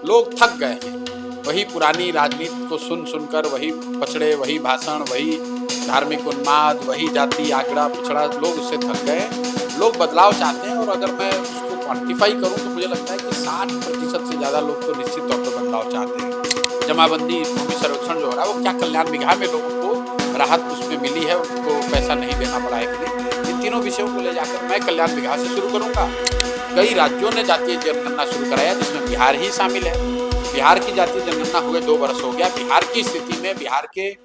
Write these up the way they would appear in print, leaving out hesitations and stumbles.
लोग थक गए हैं। वही पुरानी राजनीति को सुन सुनकर, वही पचड़े, वही भाषण, वही धार्मिक उन्माद, वही जाति आंकड़ा पिछड़ा, लोग उससे थक गए। लोग बदलाव चाहते हैं और अगर मैं उसको क्वांटिफाई करूं तो मुझे लगता है कि 60% से ज़्यादा लोग तो निश्चित तौर पर बदलाव चाहते हैं। जमाबंदी, भूमि सर्वेक्षण जो हो रहा है वो क्या कल्याण बिगहा में लोगों को राहत उसमें मिली है, उनको पैसा नहीं देना पड़ा है कि नहीं। इन तीनों विषयों को ले जाकर मैं कल्याण बिगहा से शुरू करूँगा। कई राज्यों ने जातीय जनगणना शुरू कराया जिसमें बिहार ही शामिल है। बिहार की जातीय जनगणना हुए 2 वर्ष हो गया। बिहार की स्थिति में, बिहार के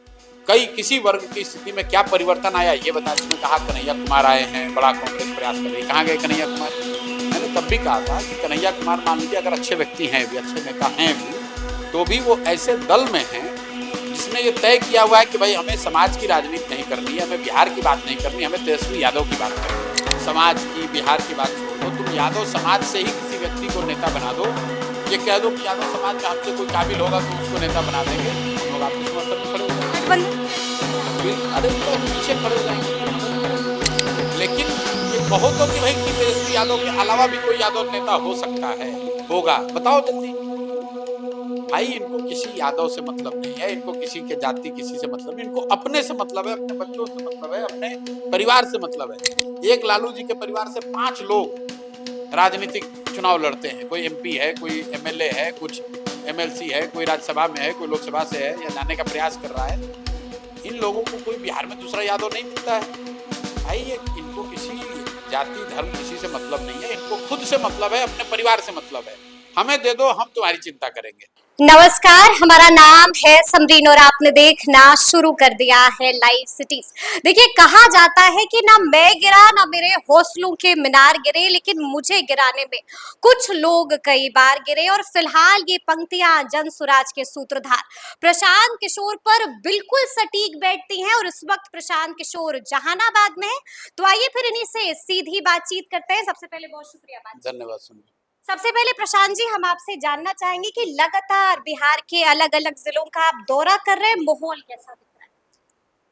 किसी वर्ग की स्थिति में क्या परिवर्तन आया ये बता। उसमें कहा कन्हैया कुमार आए हैं, बड़ा कांग्रेस प्रयास कर रही है। कहाँ गए कन्हैया कुमार? मैंने तब भी कहा था कि कन्हैया कुमार मान लीजिए अगर अच्छे व्यक्ति हैं भी, अच्छे नेता हैं भी, तो भी वो ऐसे दल में हैं जिसने ये तय किया हुआ है कि भाई हमें समाज की राजनीति नहीं करनी है, हमें बिहार की बात नहीं करनी, हमें तेजस्वी यादव की बात करनी है। समाज की, बिहार की बात छोड़ दो, तुम यादव समाज से ही किसी व्यक्ति को नेता बना दो। ये कह दो कि यादव समाज में हमसे कोई काबिल होगा तो उसको नेता बना देंगे, हम लोग आपके समर्थन में खड़े हो जाएंगे। अरे तो पीछे खड़े हो जाएंगे। लेकिन ये कहो तो कि भाई तेजस्वी यादव के अलावा भी कोई यादव नेता हो सकता है, होगा, बताओ जल्दी। भाई इनको किसी यादव से मतलब नहीं है, इनको किसी के जाति किसी से मतलब नहीं, इनको अपने से मतलब है, अपने बच्चों से मतलब है, अपने परिवार से मतलब है। एक लालू जी के परिवार से 5 लोग राजनीतिक चुनाव लड़ते हैं। कोई एमपी है, कोई एमएलए है, कुछ एमएलसी है, कोई राज्यसभा में है, कोई लोकसभा से है या जाने का प्रयास कर रहा है। इन लोगों को कोई बिहार में दूसरा यादव नहीं मिलता है। भाई ये इनको किसी जाति धर्म किसी से मतलब नहीं है, इनको खुद से मतलब है, अपने परिवार से मतलब है। हमें दे दो, हम तुम्हारी चिंता करेंगे। नमस्कार, हमारा नाम है समरीन और आपने देखना शुरू कर दिया है लाइव सिटीज। देखिए, कहा जाता है कि ना मैं गिरा ना मेरे हौसलों के मीनार गिरे, लेकिन मुझे गिराने में कुछ लोग कई बार गिरे। और फिलहाल ये पंक्तियां जन सुराज के सूत्रधार प्रशांत किशोर पर बिल्कुल सटीक बैठती हैं। और इस वक्त प्रशांत किशोर जहानाबाद में है, तो आइए फिर इन्हीं से सीधी बातचीत करते हैं। सबसे पहले बहुत शुक्रिया धन्यवाद सुनिए। सबसे पहले प्रशांत जी, हम आपसे जानना चाहेंगे कि लगातार बिहार के अलग अलग जिलों का आप दौरा कर रहे हैं, माहौल कैसा दिख रहा है?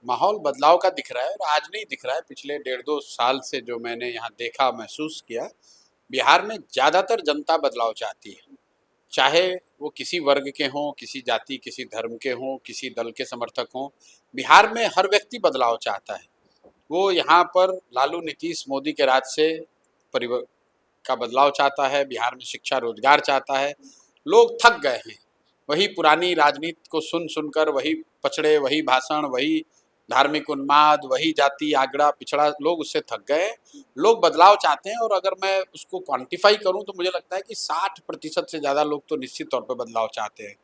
माहौल बदलाव का दिख रहा है और आज नहीं दिख रहा है, पिछले 1.5-2 साल से जो मैंने यहाँ देखा, महसूस किया, बिहार में ज़्यादातर जनता बदलाव चाहती है। चाहे वो किसी वर्ग के हों, किसी जाति, किसी धर्म के हों, किसी दल के समर्थक हों, बिहार में हर व्यक्ति बदलाव चाहता है। वो यहाँ पर लालू, नीतीश, मोदी के राज से परिव का बदलाव चाहता है, बिहार में शिक्षा रोजगार चाहता है। लोग थक गए हैं। वही पुरानी राजनीति को सुन सुनकर, वही पचड़े, वही भाषण, वही धार्मिक उन्माद, वही जाति आंकड़ा पिछड़ा, लोग उससे थक गए। लोग बदलाव चाहते हैं और अगर मैं उसको क्वांटिफाई करूं तो मुझे लगता है कि 60% से ज़्यादा लोग तो निश्चित तौर पर बदलाव चाहते हैं।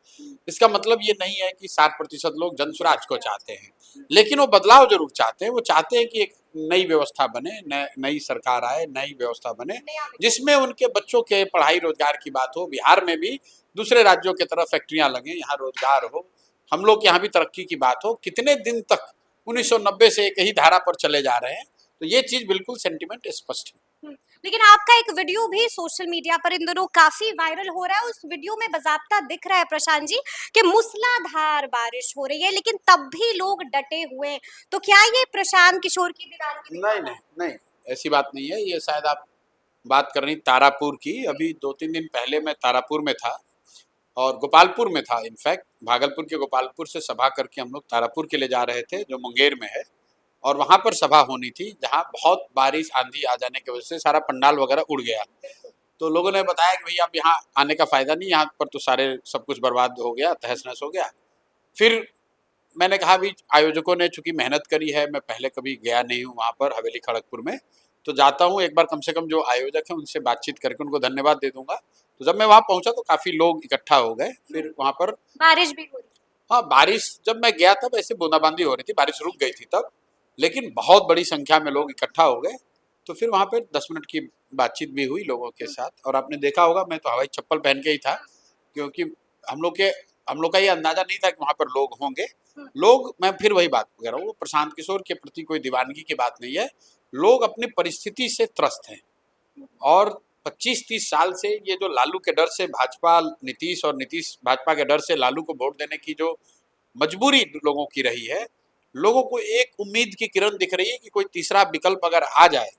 इसका मतलब ये नहीं है कि 60% लोग जनसुराज को चाहते हैं, लेकिन वो बदलाव जरूर चाहते हैं। वो चाहते हैं कि एक नई व्यवस्था बने, नई सरकार आए, नई व्यवस्था बने जिसमें उनके बच्चों के पढ़ाई रोजगार की बात हो। बिहार में भी दूसरे राज्यों की तरह फैक्ट्रियां लगे, यहाँ रोजगार हो, हम लोग यहाँ भी तरक्की की बात हो। कितने दिन तक 1990 से एक ही धारा पर चले जा रहे हैं, तो ये चीज बिल्कुल सेंटिमेंट स्पष्ट है। लेकिन आपका एक वीडियो भी सोशल मीडिया पर इन दिनों काफी वायरल हो रहा है। उस वीडियो में बाकायदा दिख रहा है प्रशांत जी कि मूसलाधार बारिश हो रही है, लेकिन तब भी लोग डटे हुए हैं। तो क्या ये प्रशांत किशोर की दीवानगी? नहीं नहीं नहीं, ऐसी बात नहीं है। ये शायद आप बात कर रही तारापुर की। अभी 2-3 दिन पहले मैं तारापुर में था और गोपालपुर में था। इनफैक्ट भागलपुर के गोपालपुर से सभा करके हम लोग तारापुर के लिए जा रहे थे, जो मुंगेर में है, और वहाँ पर सभा होनी थी जहाँ बहुत बारिश आंधी आ जाने की वजह से सारा पंडाल वगैरह उड़ गया। तो लोगों ने बताया कि भाई आप यहाँ आने का फ़ायदा नहीं, यहाँ पर तो सारे सब कुछ बर्बाद हो गया, तहस नहस हो गया। फिर मैंने कहा भी आयोजकों ने चूंकि मेहनत करी है, मैं पहले कभी गया नहीं हूँ वहाँ पर हवेली खड़गपुर में, तो जाता हूँ एक बार कम से कम जो आयोजक हैं उनसे बातचीत करके उनको धन्यवाद दे दूंगा। तो जब मैं वहाँ पहुँचा तो काफ़ी लोग इकट्ठा हो गए। फिर वहाँ पर बारिश भी हो रही? हाँ, बारिश जब मैं गया तब ऐसे बूंदाबांदी हो रही थी, बारिश रुक गई थी तब, लेकिन बहुत बड़ी संख्या में लोग इकट्ठा हो गए। तो फिर वहाँ पे 10 मिनट की बातचीत भी हुई लोगों के साथ। और आपने देखा होगा मैं तो हवाई चप्पल पहन के ही था, क्योंकि हम लोग के हम लोग का ये अंदाजा नहीं था कि वहाँ पर लोग होंगे। लोग, मैं फिर वही बात कह रहा हूँ, प्रशांत किशोर के प्रति कोई दीवानगी की बात नहीं है। लोग अपनी परिस्थिति से त्रस्त हैं और 25-30 साल से ये जो लालू के डर से भाजपा नीतीश और नीतीश भाजपा के डर से लालू को वोट देने की जो मजबूरी लोगों की रही है, लोगों को एक उम्मीद की किरण दिख रही है कि कोई तीसरा विकल्प अगर आ जाए,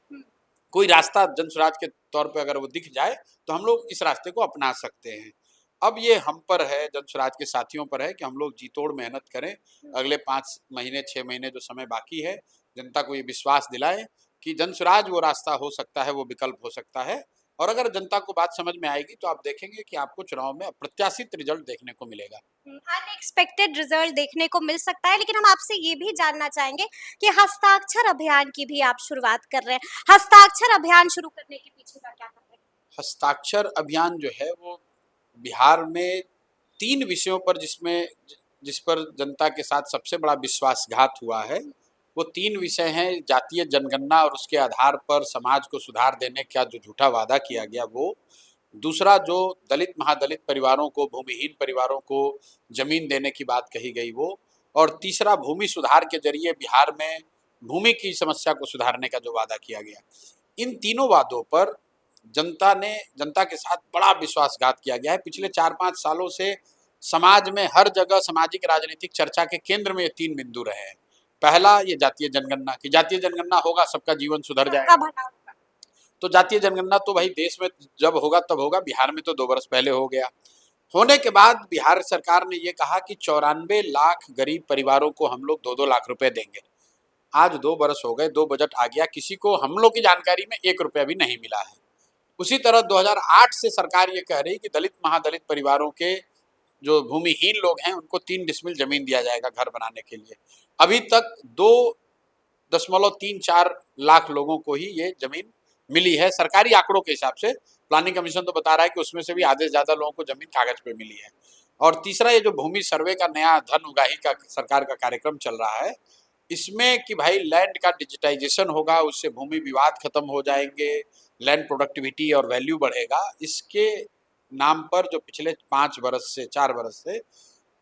कोई रास्ता जनसुराज के तौर पे अगर वो दिख जाए तो हम लोग इस रास्ते को अपना सकते हैं। अब ये हम पर है, जनसुराज के साथियों पर है कि हम लोग जी तोड़ मेहनत करें। अगले 5 महीने 6 महीने जो समय बाकी है, जनता को ये विश्वास दिलाएं कि जनसुराज वो रास्ता हो सकता है, वो विकल्प हो सकता है। और अगर जनता को बात समझ में आएगी तो आप देखेंगे कि आपको चुनाव में अप्रत्याशित रिजल्ट देखने को मिलेगा। अनएक्सपेक्टेड रिजल्ट देखने को मिल सकता है, लेकिन हम आपसे ये भी जानना चाहेंगे कि हस्ताक्षर अभियान की भी आप शुरुआत कर रहे हैं। हस्ताक्षर अभियान शुरू करने के पीछे का क्या कारण है? हस्ताक्षर अभियान जो है वो बिहार में 3 विषयों पर जिस पर जनता के साथ सबसे बड़ा विश्वासघात हुआ है, वो 3 विषय हैं। जातीय जनगणना और उसके आधार पर समाज को सुधार देने का जो झूठा वादा किया गया वो। दूसरा, जो दलित महादलित परिवारों को, भूमिहीन परिवारों को जमीन देने की बात कही गई वो। और तीसरा, भूमि सुधार के जरिए बिहार में भूमि की समस्या को सुधारने का जो वादा किया गया। इन तीनों वादों पर जनता के साथ बड़ा विश्वासघात किया गया है। पिछले 4-5 सालों से समाज में हर जगह सामाजिक राजनीतिक चर्चा के केंद्र में ये 3 बिंदु रहे हैं। पहला, ये जातीय जनगणना की जातीय जनगणना होगा, सबका जीवन सुधर जाएगा। तो जातीय जनगणना तो भाई देश में जब होगा तब होगा, बिहार में तो 2 वर्ष पहले हो गया। होने के बाद बिहार सरकार ने ये कहा कि 94 लाख गरीब परिवारों को हम लोग 2-2 लाख रुपए देंगे। आज 2 वर्ष हो गए, 2 बजट आ गया, किसी को हम लोग की जानकारी में 1 रुपया भी नहीं मिला है। उसी तरह 2008 से सरकार ये कह रही कि दलित महादलित परिवारों के जो भूमिहीन लोग हैं उनको 3 डिसमिल जमीन दिया जाएगा घर बनाने के लिए। अभी तक 2.34 लाख लोगों को ही ये जमीन मिली है सरकारी आंकड़ों के हिसाब से। प्लानिंग कमीशन तो बता रहा है कि उसमें से भी आधे से ज्यादा लोगों को जमीन कागज पे मिली है। और तीसरा, ये जो भूमि सर्वे का नया धन उगाही का सरकार का कार्यक्रम चल रहा है, इसमें कि भाई लैंड का डिजिटाइजेशन होगा, उससे भूमि विवाद खत्म हो जाएंगे, लैंड प्रोडक्टिविटी और वैल्यू बढ़ेगा। इसके नाम पर जो पिछले 4 वर्ष से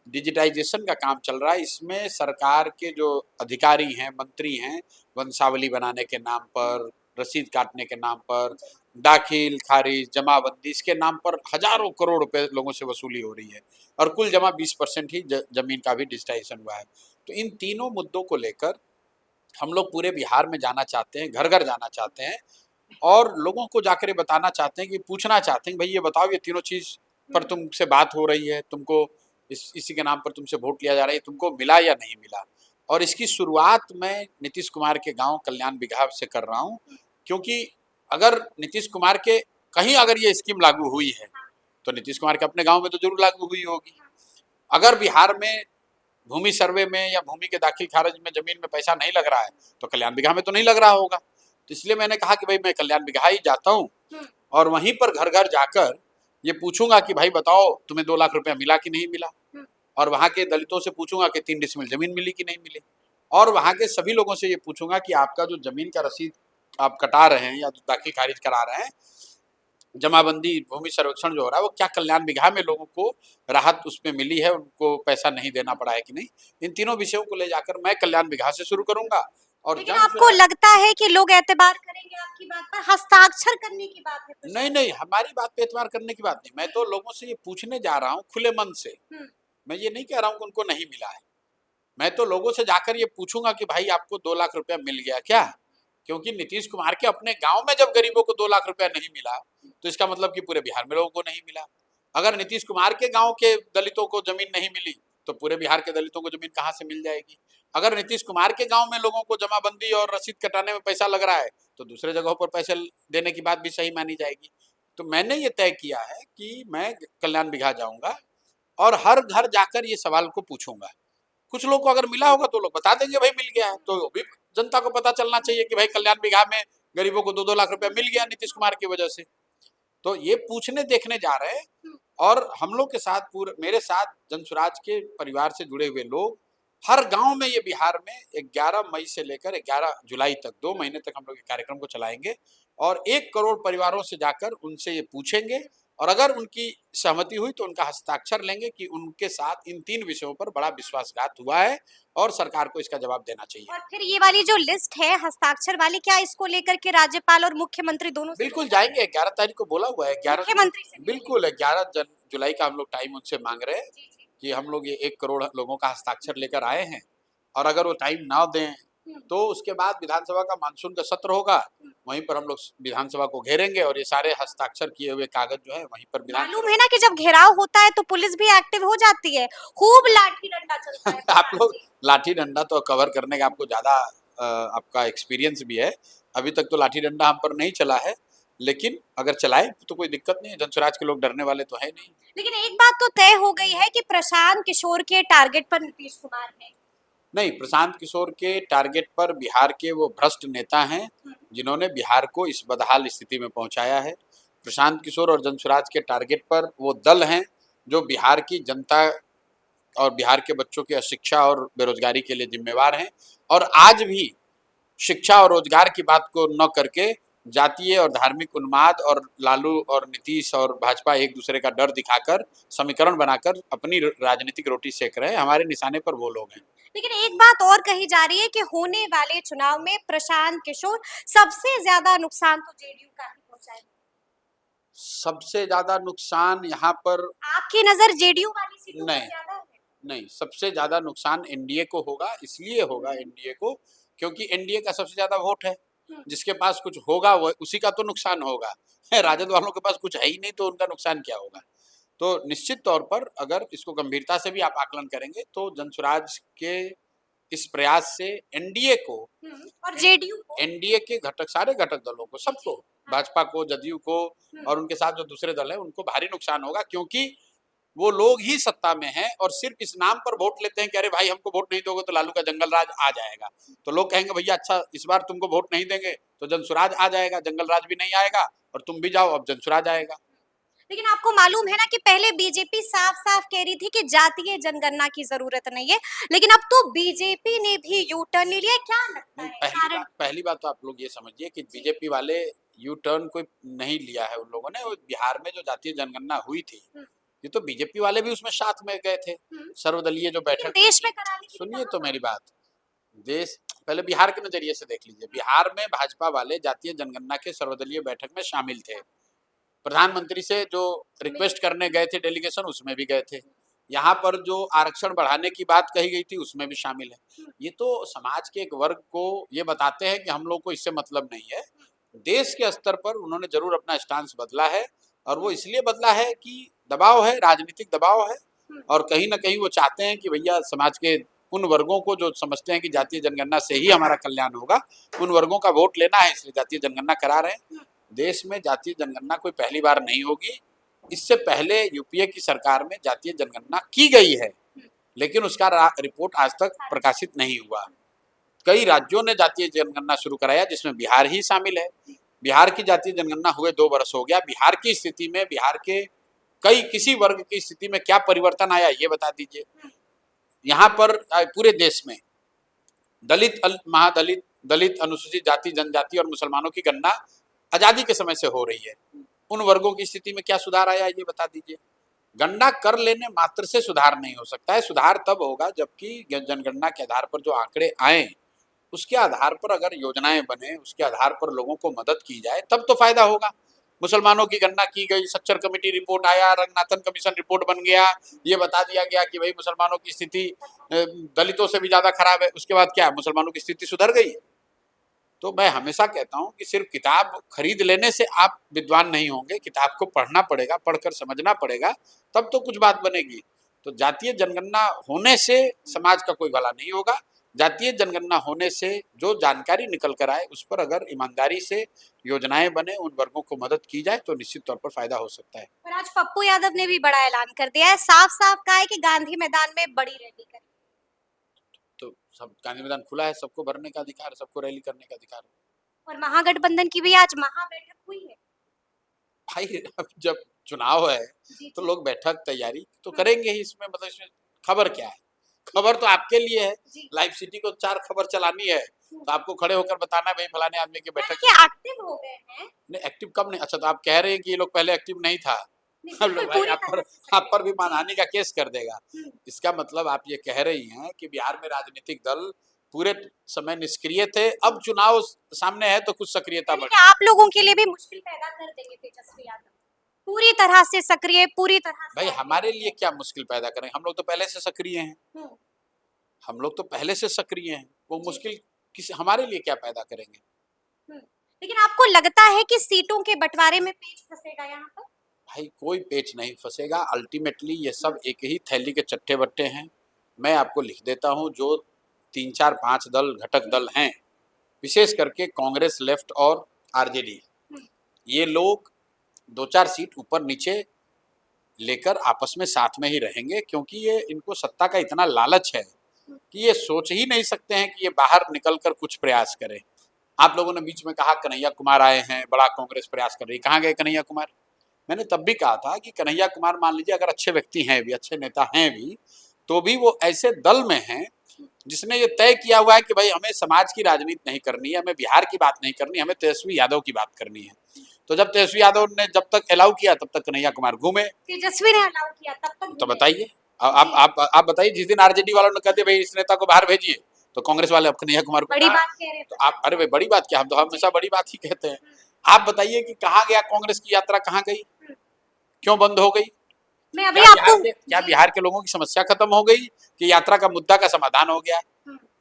डिजिटाइजेशन का काम चल रहा है, इसमें सरकार के जो अधिकारी हैं, मंत्री हैं, वंशावली बनाने के नाम पर, रसीद काटने के नाम पर, दाखिल खारिज जमाबंदी, इसके नाम पर हजारों करोड़ रुपए लोगों से वसूली हो रही है। और कुल जमा 20% ही जमीन का भी डिजिटाइजेशन हुआ है। तो इन तीनों मुद्दों को लेकर हम लोग पूरे बिहार में जाना चाहते हैं, घर घर जाना चाहते हैं और लोगों को जाकर बताना चाहते हैं, कि पूछना चाहते हैं, भाई ये बताओ, ये तीनों चीज पर तुमसे बात हो रही है, तुमको इसी के नाम पर तुमसे वोट लिया जा रहा है, तुमको मिला या नहीं मिला। और इसकी शुरुआत मैं नीतीश कुमार के गांव कल्याण बिघा से कर रहा हूँ, क्योंकि अगर नीतीश कुमार के कहीं अगर ये स्कीम लागू हुई है तो नीतीश कुमार के अपने गांव में तो जरूर लागू हुई होगी। अगर बिहार में भूमि सर्वे में या भूमि के दाखिल खारिज में जमीन में पैसा नहीं लग रहा है तो कल्याण बिघा में तो नहीं लग रहा होगा। तो इसलिए मैंने कहा कि भाई मैं कल्याण बिघा ही जाता हूँ और वहीं पर घर घर जाकर ये पूछूंगा कि भाई बताओ तुम्हें 2 लाख रुपया मिला कि नहीं मिला। और वहाँ के दलितों से पूछूंगा कि 3 डिसमिल जमीन मिली कि नहीं मिली। और वहाँ के सभी लोगों से ये पूछूंगा कि आपका जो जमीन का रसीद आप कटा रहे हैं या जो दाखिल खारिज करा रहे हैं, जमाबंदी भूमि सर्वेक्षण जो हो रहा है, वो क्या कल्याण बिघा में लोगों को राहत उसमें मिली है, उनको पैसा नहीं देना पड़ा है कि नहीं। इन तीनों विषयों को ले जाकर मैं कल्याण बिघा से शुरू करूंगा। और लेकिन आपको लगता है कि लोग एतबार करेंगे आपकी बात पर? हस्ताक्षर करने की बात है तो नहीं, हमारी बात पे एतबार करने की बात नहीं। मैं तो लोगों से ये पूछने जा रहा हूँ खुले मन से। मैं ये नहीं कह रहा हूँ कि उनको नहीं मिला है। मैं तो लोगों से जाकर ये पूछूंगा कि भाई आपको 2 लाख रुपया मिल गया क्या। क्योंकि नीतीश कुमार के अपने गांव में जब गरीबों को 2 लाख रुपया नहीं मिला तो इसका मतलब कि पूरे बिहार में लोगों को नहीं मिला। अगर नीतीश कुमार के गांव के दलितों को जमीन नहीं मिली तो पूरे बिहार के दलितों को जमीन कहाँ से मिल जाएगी। अगर नीतीश कुमार के गांव में लोगों को जमाबंदी और रसीद कटाने में पैसा लग रहा है तो दूसरे जगहों पर पैसे देने की बात भी सही मानी जाएगी। तो मैंने ये तय किया है कि मैं कल्याण बिघा जाऊंगा और हर घर जाकर ये सवाल को पूछूंगा। कुछ लोग को अगर मिला होगा तो लोग बता देंगे भाई मिल गया है, तो भी जनता को पता चलना चाहिए कि भाई कल्याण बिघा में गरीबों को 2-2 लाख रुपया मिल गया नीतीश कुमार की वजह से। तो ये पूछने देखने जा रहे हैं। और हम लोग के साथ मेरे साथ जनसुराज के परिवार से जुड़े हुए लोग हर गांव में, ये बिहार में 11 मई से लेकर 11 जुलाई तक 2 महीने तक हम लोग कार्यक्रम को चलाएंगे और 1 करोड़ परिवारों से जाकर उनसे ये पूछेंगे और अगर उनकी सहमति हुई तो उनका हस्ताक्षर लेंगे कि उनके साथ इन 3 विषयों पर बड़ा विश्वासघात हुआ है और सरकार को इसका जवाब देना चाहिए। और फिर ये वाली जो लिस्ट है हस्ताक्षर वाली, क्या इसको लेकर के राज्यपाल और मुख्यमंत्री दोनों से बिल्कुल जाएंगे। 11 तारीख को बोला हुआ है। 11 मुख्यमंत्री से बिल्कुल 11 जुलाई का हम लोग टाइम उनसे मांग रहे हैं कि हम लोग ये 1 करोड़ लोगों का हस्ताक्षर लेकर आए हैं और अगर वो टाइम ना दें तो उसके बाद विधानसभा का मानसून का सत्र होगा, वहीं पर हम लोग विधानसभा को घेरेंगे और ये सारे हस्ताक्षर किए हुए कागज जो है वहीं पर मालूम है ना कि जब घेराव होता है तो पुलिस भी एक्टिव हो जाती है, खूब लाठी डंडा चलता है आप प्रधान लोग जी। लाठी डंडा तो कवर करने का आपको ज्यादा आपका एक्सपीरियंस भी है। अभी तक तो लाठी डंडा हम पर नहीं चला है, लेकिन अगर चलाए तो कोई दिक्कत नहीं है। जनसुराज के लोग डरने वाले तो है नहीं। लेकिन एक बात तो तय हो गई है कि प्रशांत किशोर के टारगेट पर नीतीश कुमार है। नहीं, प्रशांत किशोर के टारगेट पर बिहार के वो भ्रष्ट नेता हैं जिन्होंने बिहार को इस बदहाल स्थिति में पहुंचाया है। प्रशांत किशोर और जनसुराज के टारगेट पर वो दल हैं जो बिहार की जनता और बिहार के बच्चों की अशिक्षा और बेरोजगारी के लिए जिम्मेवार हैं, और आज भी शिक्षा और रोजगार की बात को न करके जातीय और धार्मिक उन्माद और लालू और नीतीश और भाजपा एक दूसरे का डर दिखाकर समीकरण बनाकर अपनी राजनीतिक रोटी सेक रहे हैं। हमारे निशाने पर वो लोग हैं। लेकिन एक बात और कही जा रही है कि होने वाले चुनाव में प्रशांत किशोर सबसे ज्यादा नुकसान तो जेडीयू का ही पहुंचाएगा। सबसे ज्यादा नुकसान यहाँ पर आपकी नजर जेडीयू वाली सीटों पर नहीं, ज्यादा है? नहीं, सबसे ज्यादा नुकसान एनडीए को होगा। इसलिए होगा एनडीए को क्योंकि एनडीए का सबसे ज्यादा वोट है। जिसके पास कुछ होगा वो उसी का तो नुकसान होगा। राजद वालों के पास कुछ है ही नहीं तो उनका नुकसान क्या होगा। तो निश्चित तौर पर अगर इसको गंभीरता से भी आप आकलन करेंगे तो जनसुराज के इस प्रयास से एनडीए को और जेडीयू को, एनडीए के घटक सारे घटक दलों को, सबको, भाजपा को, जदयू को और उनके साथ जो दूसरे दल हैं उनको भारी नुकसान होगा, क्योंकि वो लोग ही सत्ता में हैं और सिर्फ इस नाम पर वोट लेते हैं कि अरे भाई हमको वोट नहीं दोगे तो लालू का जंगल राज आ जाएगा। तो लोग कहेंगे भैया अच्छा इस बार तुमको वोट नहीं देंगे तो जनसुराज आ जाएगा, जंगल राज भी नहीं आएगा और तुम भी जाओ, अब जनसुराज आएगा। लेकिन आपको मालूम है ना कि पहले बीजेपी साफ-साफ कह रही थी कि जातीय जनगणना की जरूरत नहीं है, लेकिन अब तो बीजेपी ने भी यू टर्न ले लिया। क्या लगता नहीं, है कारण? पहली बात तो आप लोग ये समझिए कि बीजेपी वाले यू टर्न कोई नहीं लिया है उन लोगों ने। वो बिहार में जो जातीय जनगणना हुई थी ये तो बीजेपी वाले भी उसमें साथ में गए थे। सर्वदलीय जो बैठक देश में कराने की सुनिए तो मेरी बात, देश पहले बिहार के नजरिए से देख लीजिए। बिहार में भाजपा वाले जातीय जनगणना के सर्वदलीय बैठक में शामिल थे। प्रधानमंत्री से जो रिक्वेस्ट करने गए थे डेलीगेशन उसमें भी गए थे। यहाँ पर जो आरक्षण बढ़ाने की बात कही गई थी उसमें भी शामिल है। ये तो समाज के एक वर्ग को ये बताते हैं कि हम लोग को इससे मतलब नहीं है। देश के स्तर पर उन्होंने जरूर अपना स्टांस बदला है और वो इसलिए बदला है कि दबाव है, राजनीतिक दबाव है, और कहीं ना कहीं वो चाहते हैं कि भैया समाज के उन वर्गों को जो समझते हैं कि जातीय जनगणना से ही हमारा कल्याण होगा, उन वर्गों का वोट लेना है, इसलिए जातीय जनगणना करा रहे हैं। देश में जातीय जनगणना कोई पहली बार नहीं होगी। इससे पहले यूपीए की सरकार में जातीय जनगणना की गई है, लेकिन उसका रिपोर्ट आज तक प्रकाशित नहीं हुआ। कई राज्यों ने जातीय जनगणना शुरू कराया जिसमें बिहार ही शामिल है। बिहार की जातीय जनगणना हुए 2 वर्ष हो गया। बिहार की स्थिति में, बिहार के किसी वर्ग की स्थिति में क्या परिवर्तन आया ये बता दीजिए। यहाँ पर पूरे देश में दलित, महादलित, दलित, अनुसूचित जाति, जनजाति और मुसलमानों की गणना आजादी के समय से हो रही है। उन वर्गों की स्थिति में क्या सुधार आया ये बता दीजिए। गणना कर लेने मात्र से सुधार नहीं हो सकता है। सुधार तब होगा जबकि जनगणना के आधार पर जो आंकड़े आए उसके आधार पर अगर योजनाएं बने, उसके आधार पर लोगों को मदद की जाए तब तो फायदा होगा। मुसलमानों की गणना की गई, सच्चर कमेटी रिपोर्ट आया, रंगनाथन कमीशन रिपोर्ट बन गया, ये बता दिया गया कि भाई मुसलमानों की स्थिति दलितों से भी ज्यादा खराब है। उसके बाद क्या, मुसलमानों की स्थिति सुधर गई? तो मैं हमेशा कहता हूँ कि सिर्फ किताब खरीद लेने से आप विद्वान नहीं होंगे। किताब को पढ़ना पड़ेगा, पढ़कर समझना पड़ेगा, तब तो कुछ बात बनेगी। तो जातीय जनगणना होने से समाज का कोई भला नहीं होगा। जातीय जनगणना होने से जो जानकारी निकल कर आए उस पर अगर ईमानदारी से योजनाएं बने, उन वर्गों को मदद की जाए तो निश्चित तौर पर फायदा हो सकता है। और आज पप्पू यादव ने भी बड़ा ऐलान कर दिया है, साफ-साफ कहा है कि गांधी मैदान में बड़ी रैली करेंगे। तो सब गांधी मैदान खुला है, सबको भरने का अधिकार है, सबको रैली करने का अधिकार है। और महागठबंधन की भी आज महाबैठक हुई है। भाई अब जब चुनाव है तो लोग बैठक तैयारी तो करेंगे ही। इसमें मतलब इसमें खबर क्या है? खबर तो आपके लिए है। लाइव सिटी को 4 खबर चलानी है तो आपको खड़े होकर बताना है भाई फलाने आदमी की बैठक एक्टिव हो गए हैं। नहीं, एक्टिव कब नहीं? अच्छा तो आप कह रहे हैं कि ये लोग पहले एक्टिव नहीं था। हम लोग भाई आप पर भी मानहानि का केस कर देगा। इसका मतलब आप ये कह रही हैं कि बिहार में राजनीतिक दल पूरे समय निष्क्रिय थे, अब चुनाव सामने है तो कुछ सक्रियता बढ़। आप लोगों के लिए भी मुश्किल पैदा कर देंगे तेजस्वी यादव, पूरी तरह से सक्रिय, पूरी तरह से। भाई हमारे लिए क्या मुश्किल पैदा करें? हम लोग तो पहले से सक्रिय हैं। हम लोग तो पहले से सक्रिय हैं। वो मुश्किल किसी हमारे लिए क्या पैदा करेंगे? लेकिन आपको लगता है कि सीटों के बंटवारे में पेच फंसेगा यहाँ पर? भाई कोई पेच नहीं फंसेगा। अल्टीमेटली ये सब एक ही थैली के चट्टे बट्टे हैं। मैं आपको लिख देता हूँ, जो 3 4 5 दल घटक दल हैं, विशेष करके कांग्रेस, लेफ्ट और आरजेडी, ये लोग 2 4 सीट ऊपर नीचे लेकर आपस में साथ में ही रहेंगे, क्योंकि ये इनको सत्ता का इतना लालच है कि ये सोच ही नहीं सकते हैं कि ये बाहर निकल कर कुछ प्रयास करें। आप लोगों ने बीच में कहा कन्हैया कुमार आए हैं, बड़ा कांग्रेस प्रयास कर रही है। कहाँ गए कन्हैया कुमार? मैंने तब भी कहा था कि कन्हैया कुमार मान लीजिए अगर अच्छे व्यक्ति हैं भी, अच्छे नेता हैं भी, तो भी वो ऐसे दल में हैं जिसने ये तय किया हुआ है कि भाई हमें समाज की राजनीति नहीं करनी है, हमें बिहार की बात नहीं करनी, हमें तेजस्वी यादव की बात करनी है। तो जब तेजस्वी यादव ने जब तक अलाउ किया तब तक कन्हैया कुमार घूमे। तेजस्वी ने अलाउ किया तब तक तो बताइए, आप बताइए, जिस दिन आरजेडी वालों ने कहते भाई इस नेता को बाहर भेजिए, तो कांग्रेस वाले अब कन्हैया कुमार को बड़ी बात कह रहे तो आप, अरे भाई बड़ी बात क्या, हम तो हमेशा बड़ी बात ही कहते हैं। आप बताइए कि कहाँ गया कांग्रेस की यात्रा, कहाँ गई, क्यों बंद हो गई? मैं अभी आपको क्या बिहार के लोगों की समस्या खत्म हो गई कि यात्रा का मुद्दा का समाधान हो गया?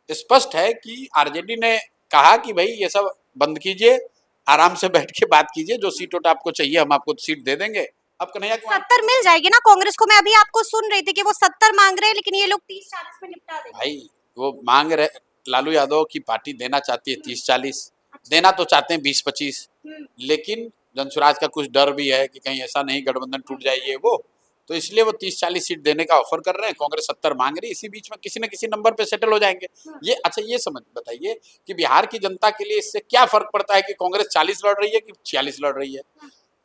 स्पष्ट है कि आरजेडी ने कहा कि भाई ये सब बंद कीजिए, आराम से बैठ के बात कीजिए, जो सीट वोट आपको चाहिए हम आपको सीट दे देंगे। अब कन्हैया कुमार 70 मिल जाएगी ना कांग्रेस को? मैं अभी आपको सुन रही थी कि वो 70 मांग रहे हैं, लेकिन ये लोग 30 40 में निपटा देंगे। भाई वो मांग रहे, लालू यादव की पार्टी देना चाहती है 30 40, देना तो चाहते हैं 20 25, लेकिन जनसुराज का कुछ डर भी है कि कहीं ऐसा नहीं गठबंधन टूट जाइए वो, तो इसलिए वो 30 40 सीट देने का ऑफर कर रहे हैं। कांग्रेस 70 मांग रही है, इसी बीच में किसी न किसी नंबर पे सेटल हो जाएंगे ये। अच्छा ये समझ बताइए कि बिहार की जनता के लिए इससे क्या फर्क पड़ता है कि कांग्रेस 40 लड़ रही है कि 46 लड़ रही है?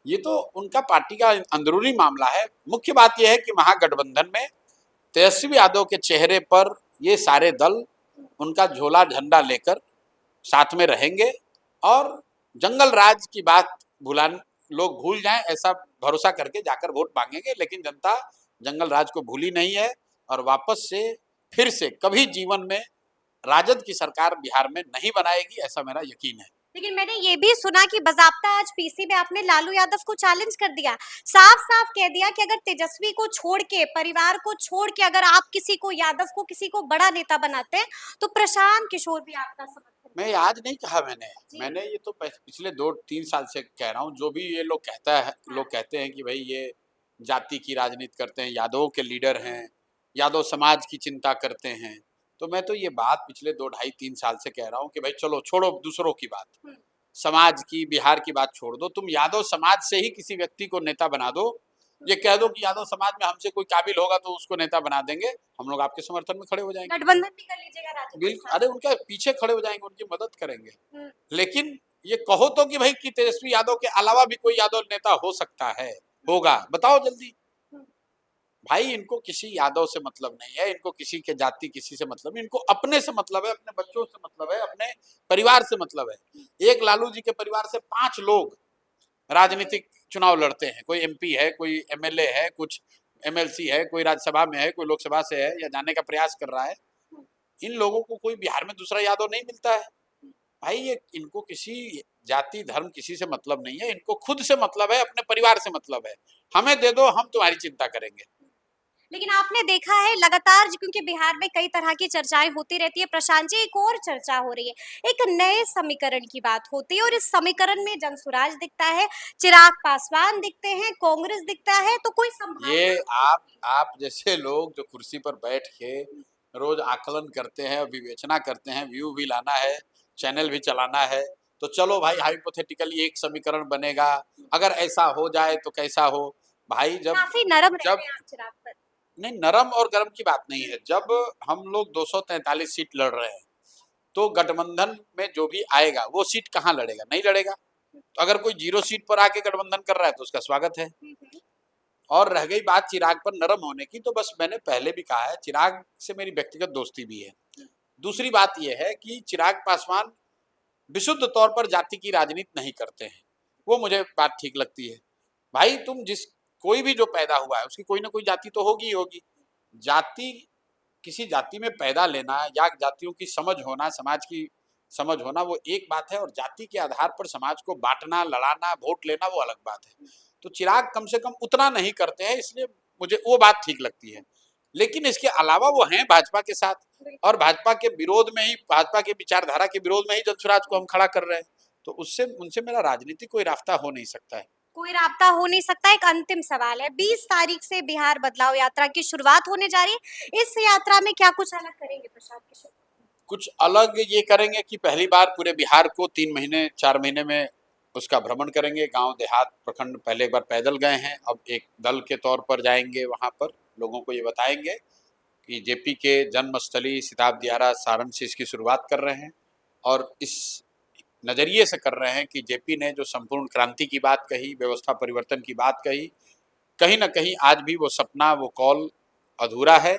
ये तो उनका पार्टी का अंदरूनी मामला है। मुख्य बात यह है कि महागठबंधन में तेजस्वी यादव के चेहरे पर ये सारे दल उनका झोला झंडा लेकर साथ में रहेंगे, और जंगल राज की बात लोग भूल जाएं ऐसा भरोसा करके जाकर वोट मांगेंगे। लेकिन जनता जंगल राज को भूली नहीं है, और वापस से फिर से कभी जीवन में राजद की सरकार बिहार में नहीं बनाएगी, ऐसा मेरा यकीन है। लेकिन मैंने ये भी सुना कि बजाप्ता आज पीसी में आपने लालू यादव को चैलेंज कर दिया, साफ साफ कह दिया कि अगर तेजस्वी को छोड़ के, परिवार को छोड़ के, अगर आप किसी को, यादव को किसी को बड़ा नेता बनाते हैं तो प्रशांत किशोर भी आपका समर्थन। मैं आज नहीं कहा, मैंने ये तो पिछले 2 3 साल से कह रहा हूँ। जो भी ये लोग लोग कहते हैं कि भाई ये जाति की राजनीति करते हैं, यादवों के लीडर हैं, यादव समाज की चिंता करते हैं, तो मैं तो ये बात पिछले 2 2.5 3 साल से कह रहा हूँ कि भाई चलो छोड़ो दूसरों की बात, समाज की, बिहार की बात छोड़ दो। तुम यादव समाज से ही किसी व्यक्ति को नेता बना दो, ये कह दो कि यादव समाज में हमसे कोई काबिल होगा तो उसको नेता बना देंगे, हम लोग आपके समर्थन में खड़े हो जाएंगे, गठबंधन भी कर लीजिएगा राजद के बिल्कुल। साथ। अरे उनके पीछे खड़े हो जाएंगे, उनकी मदद करेंगे। लेकिन ये कहो तो कि भाई कि तेजस्वी यादव के अलावा भी कोई यादव नेता हो सकता है, होगा, बताओ जल्दी। भाई इनको किसी यादव से मतलब नहीं है, इनको किसी के जाति किसी से मतलब नहीं, इनको अपने से मतलब है, अपने बच्चों से मतलब है, अपने परिवार से मतलब है। एक लालू जी के परिवार से 5 लोग राजनीतिक चुनाव लड़ते हैं, कोई एमपी है, कोई एमएलए है, कुछ एमएलसी है, कोई राज्यसभा में है, कोई लोकसभा से है या जाने का प्रयास कर रहा है। इन लोगों को कोई बिहार में दूसरा यादव नहीं मिलता है। भाई ये इनको किसी जाति धर्म किसी से मतलब नहीं है, इनको खुद से मतलब है, अपने परिवार से मतलब है। हमें दे दो, हम तुम्हारी चिंता करेंगे। लेकिन आपने देखा है लगातार, क्योंकि बिहार में कई तरह की चर्चाएं होती रहती है, प्रशांत जी एक और चर्चा हो रही है, एक नए समीकरण की बात होती है, और इस समीकरण में जनसुराज दिखता है, चिराग पासवान दिखते हैं, कांग्रेस दिखता है, तो कोई संभावना? ये आप जैसे लोग जो कुर्सी पर बैठ के रोज आकलन करते हैं, विवेचना करते हैं, व्यू भी लाना है, चैनल भी चलाना है, तो चलो भाई हाइपोथेटिकली एक समीकरण बनेगा, अगर ऐसा हो जाए तो कैसा हो। भाई काफी नरम रहते हैं आप चिराग पर। नहीं, नरम और गरम की बात नहीं है। जब हम लोग 243 सीट लड़ रहे हैं, तो गठबंधन में जो भी आएगा वो सीट कहाँ लड़ेगा? नहीं लड़ेगा। तो अगर कोई 0 सीट पर आके गठबंधन कर रहा है तो उसका स्वागत है। और रह गई बात चिराग पर नरम होने की, तो बस मैंने पहले भी कहा है, चिराग से मेरी व्यक्तिगत दोस्ती भी है। दूसरी बात यह है कि चिराग पासवान विशुद्ध तौर पर जाति की राजनीति नहीं करते हैं, वो मुझे बात ठीक लगती है। भाई तुम कोई भी जो पैदा हुआ है उसकी कोई ना कोई जाति तो होगी ही होगी। जाति, किसी जाति में पैदा लेना या जातियों की समझ होना, समाज की समझ होना, वो एक बात है, और जाति के आधार पर समाज को बांटना, लड़ाना, वोट लेना, वो अलग बात है। तो चिराग कम से कम उतना नहीं करते हैं, इसलिए मुझे वो बात ठीक लगती है। लेकिन इसके अलावा वो हैं भाजपा के साथ, और भाजपा के विरोध में ही, भाजपा के विचारधारा के विरोध में ही जनसुराज को हम खड़ा कर रहे हैं। तो उससे उनसे मेरा राजनीतिक कोई रास्ता हो नहीं सकता है। कोई राब्ता हो नहीं सकता। एक अंतिम सवाल है, 20 तारीख से बिहार बदलाव यात्रा की शुरुआत होने जा रही है। इस यात्रा में क्या कुछ अलग करेंगे प्रशांत किशोर? कुछ अलग ये करेंगे कि पहली बार पूरे बिहार को 3 महीने 4 महीने में उसका भ्रमण करेंगे। गांव देहात प्रखंड पहले एक बार पैदल गए हैं, अब एक दल के तौर पर जाएंगे, वहां पर लोगों को ये बताएंगे कि जेपी के जन्मस्थली सिताब दियारा सारण से इसकी शुरुआत कर रहे हैं और इस नज़रिए से कर रहे हैं कि जेपी ने जो संपूर्ण क्रांति की बात कही, व्यवस्था परिवर्तन की बात कही, कहीं ना कहीं आज भी वो सपना, वो कॉल अधूरा है।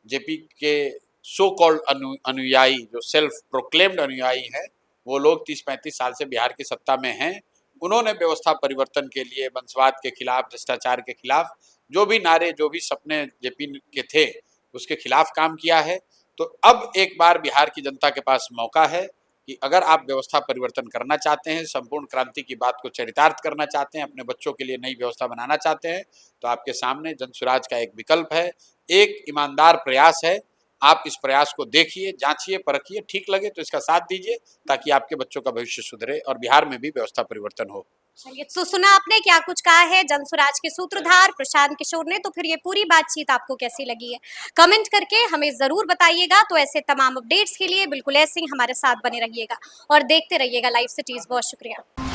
जेपी के सो कॉल्ड अनुयायी, जो सेल्फ प्रोक्लेम्ड अनुयायी हैं, वो लोग 30-35 साल से बिहार की सत्ता में हैं। उन्होंने व्यवस्था परिवर्तन के लिए, वंशवाद के खिलाफ, भ्रष्टाचार के खिलाफ जो भी नारे, जो भी सपने जेपी के थे, उसके खिलाफ काम किया है। तो अब एक बार बिहार की जनता के पास मौका है कि अगर आप व्यवस्था परिवर्तन करना चाहते हैं, संपूर्ण क्रांति की बात को चरितार्थ करना चाहते हैं, अपने बच्चों के लिए नई व्यवस्था बनाना चाहते हैं, तो आपके सामने जनसुराज का एक विकल्प है, एक ईमानदार प्रयास है। आप इस प्रयास को देखिए, जांचिए, परखिए, ठीक लगे तो इसका साथ दीजिए ताकि आपके बच्चों का भविष्य सुधरे और बिहार में भी व्यवस्था परिवर्तन हो। चलिए, तो सुना आपने क्या कुछ कहा है जनसुराज के सूत्रधार प्रशांत किशोर ने। तो फिर ये पूरी बातचीत आपको कैसी लगी है, कमेंट करके हमें जरूर बताइएगा। तो ऐसे तमाम अपडेट्स के लिए बिल्कुल ऐसे ही हमारे साथ बने रहिएगा और देखते रहिएगा लाइव सिटीज। बहुत शुक्रिया।